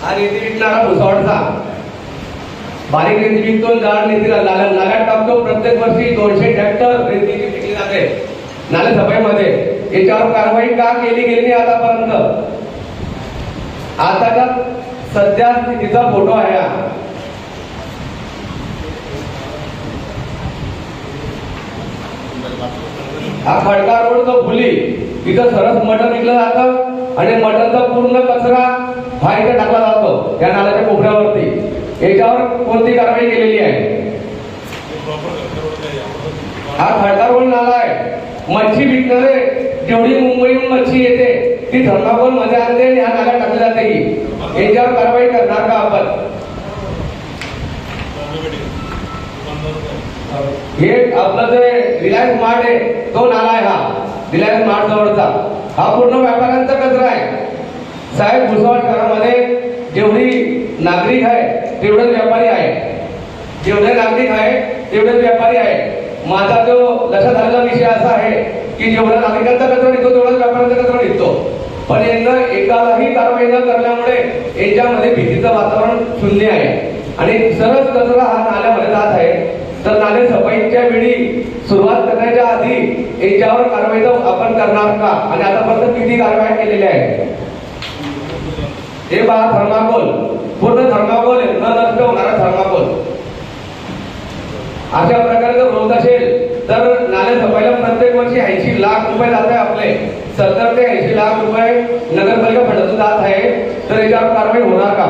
हा रेती विकणारा भुसावळचा बारीक रेती विकतो, जाड रेती नाल्यात टाकतो. प्रत्येक वर्षी 200 ट्रॅक्टर रेती विकली जाते नाले सफाईमध्ये. याच्यावर कारवाई का केली गेली नाही आतापर्यंत? आताचा सध्या स्थितीचा फोटो आहे हा खडका रोड तो फुली तिथं सरस मटण विकलं जातं आणि मटणचा पूर्ण कचरा हा इथे टाकला जातो त्या नाल्याच्या कोपऱ्यावरती. याच्यावर कोणती कारवाई केलेली आहे? हा खडका रोड नाला आहे. मच्छी विकणारे जेवढी मुंबईहून मच्छी येते ती थर्माकोल मध्ये आणते आणि ह्या नाल्यात टाकली जाते. ही याच्यावर कारवाई करणार का आपण? हे आपलं जे रिलायन्स मार्ट आहे तो नाला आहे. हा रिलायन्स मार्ट जवळचा हा पूर्ण व्यापाऱ्यांचा कचरा आहे. साहेब भुसावळ शहरामध्ये जेवढी नागरिक आहे तेवढेच व्यापारी आहे, जेवढे नागरिक आहे तेवढेच व्यापारी आहे. माझा जो लक्षात आलेला विषय असा आहे की जेवढा नागरिकांचा कचरा निघतो तेवढाच व्यापाऱ्यांचा कचरा निघतो. पण यांना एकालाही कारवाई न करण्यामुळे यांच्यामध्ये भीतीचं वातावरण शून्य आहे आणि सरस कचरा हा नाल्यामध्ये जात आहे. तर नाले सफाईच्या वेळी सुरुवात करण्याच्या आधी याच्यावर कारवाई आपण करणार का आणि आतापर्यंत किती कारवाई केलेल्या आहेत? हे पहा थर्माकोल, पूर्ण थर्माकोल आहे, न नष्ट होणारा थर्माकोल. अशा प्रकारे जर होत असेल तर नाले सफाईला प्रत्येक वर्षी 80 लाख रुपये जात आहे आपले. 70 ते 80 लाख रुपये नगरपालिका फंडातून जात आहे. तर याच्यावर कारवाई होणार का?